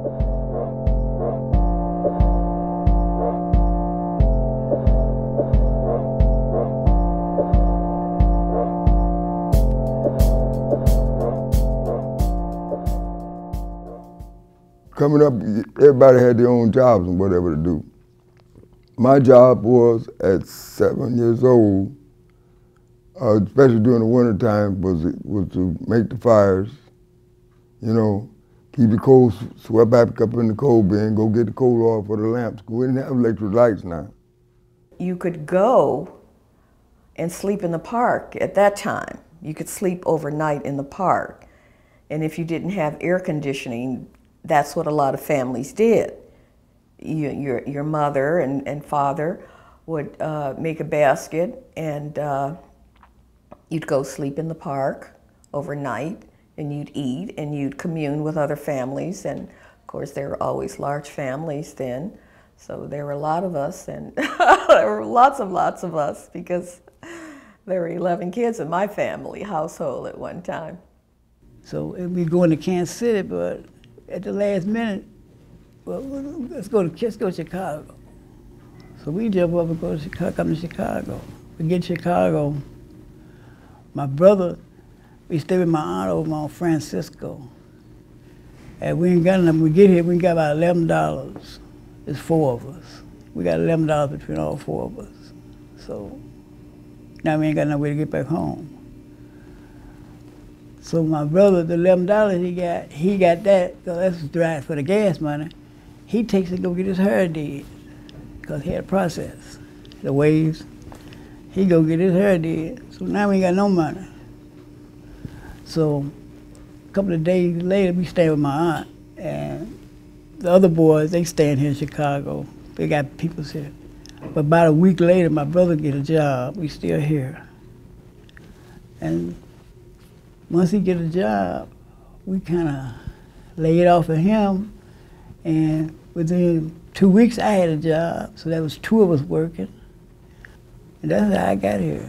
Coming up, everybody had their own jobs and whatever to do. My job was, at 7 years old, especially during the winter time, was to make the fires, you know, keep the coal swept back up in the coal bin, go get the coal oil for the lamps. We didn't have electric lights now. You could go and sleep in the park at that time. You could sleep overnight in the park. And if you didn't have air conditioning, that's what a lot of families did. Your mother and father would make a basket, and you'd go sleep in the park overnight, and you'd eat, and you'd commune with other families. And of course, there were always large families then, so there were a lot of us, and there were lots of us, because there were 11 kids in my family household at one time. So we going to Kansas City, but at the last minute, well, let's go to Chicago. So we jump up and go to Chicago, come to Chicago. We get to Chicago. My brother, we stay with my aunt over on Francisco. And we ain't got enough. When we get here, we got about $11. It's 4 of us. We got $11 between all 4 of us. So now we ain't got no way to get back home. So my brother, the $11 he got that, because that's drive for the gas money. He takes it to go get his hair did, because he had a process, the waves. He go get his hair did. So now we ain't got no money. So a couple of days later, we stay with my aunt, and the other boys, they staying here in Chicago. They got people here. But about a week later, my brother get a job. We still here. And once he get a job, we kind of laid off of him, and within 2 weeks I had a job, so that was 2 of us working. And that's how I got here.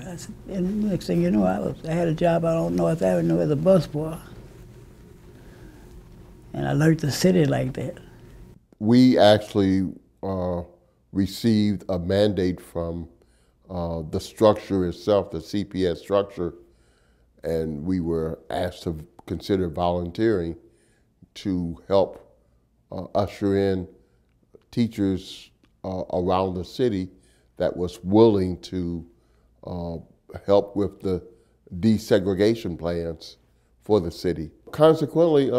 And the next thing you know, I had a job out on North Avenue as a busboy. And I learned the city like that. We actually received a mandate from the structure itself, the CPS structure, and we were asked to consider volunteering to help usher in teachers around the city that was willing to help with the desegregation plans for the city. Consequently,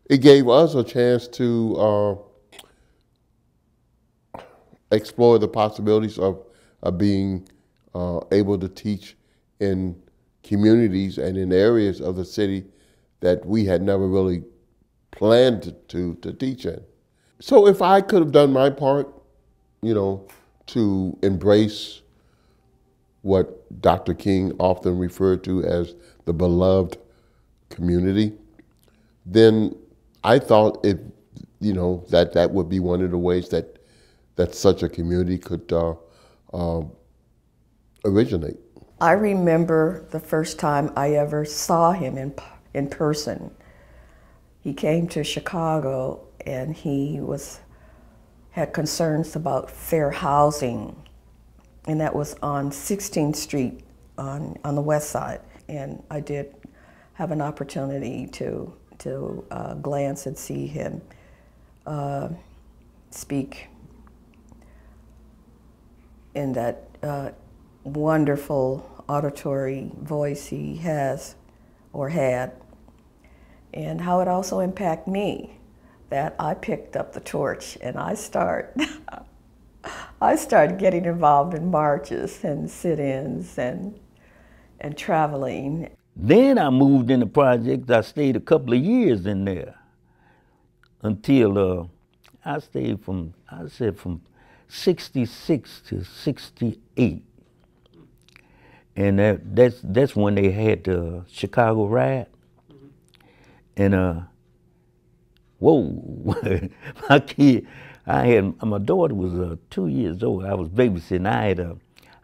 it gave us a chance to explore the possibilities of being able to teach in communities and in areas of the city that we had never really planned to teach in. So if I could have done my part, you know, to embrace what Dr. King often referred to as the beloved community, then I thought that would be one of the ways that such a community could originate. I remember the first time I ever saw him in person. He came to Chicago, and he had concerns about fair housing, and that was on 16th Street on the west side. And I did have an opportunity to glance and see him speak in that wonderful auditory voice he has or had, and how it also impacted me, that I picked up the torch and I started getting involved in marches and sit-ins and traveling. Then I moved in the project. I stayed a couple of years in there until I stayed from 66 to 68. And that's when they had the Chicago riot. And whoa, my daughter was 2 years old. I was babysitting.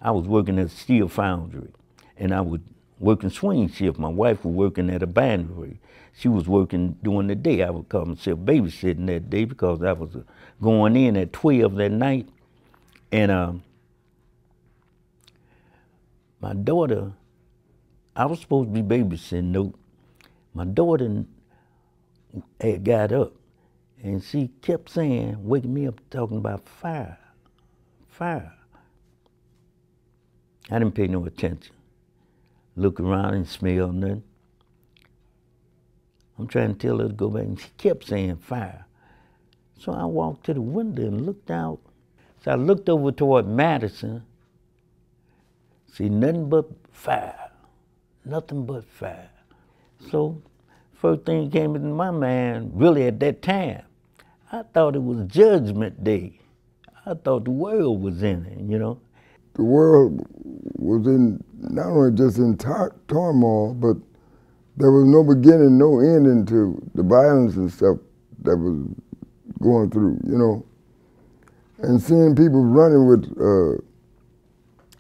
I was working at a steel foundry, and I would working swing shift. My wife was working at a bindery. She was working during the day. I would call myself babysitting that day because I was going in at 12 that night. And my daughter, I was supposed to be babysitting, though. My daughter had got up, and she kept saying, waking me up, talking about fire, fire. I didn't pay no attention. Look around and smell nothing. I'm trying to tell her to go back, and she kept saying fire. So I walked to the window and looked out. So I looked over toward Madison, see nothing but fire, nothing but fire. So first thing that came into my mind, really at that time, I thought it was Judgment Day. I thought the world was in it, you know. The world was in, not only just in turmoil, but there was no beginning, no ending to the violence and stuff that was going through, you know. And seeing people running with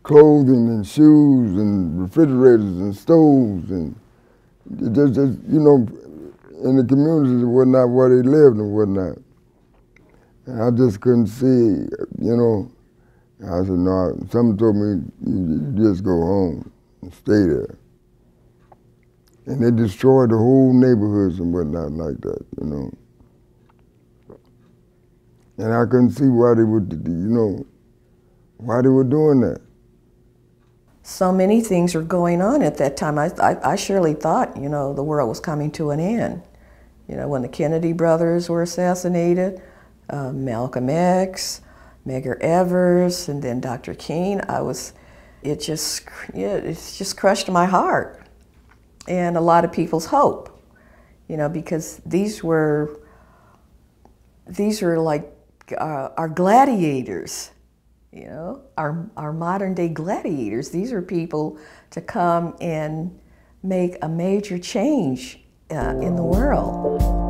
clothing and shoes and refrigerators and stoves and just you know, in the communities and whatnot where they lived and whatnot. And I just couldn't see, you know. I said, no, someone told me, you just go home and stay there. And they destroyed the whole neighborhoods and whatnot like that, you know. And I couldn't see why they would, you know, why they were doing that. So many things were going on at that time. I surely thought, you know, the world was coming to an end. You know, when the Kennedy brothers were assassinated, Malcolm X, Medgar Evers, and then Dr. King, it just crushed my heart and a lot of people's hope, you know, because these were like our gladiators, you know, our modern day gladiators. These are people to come and make a major change in the world.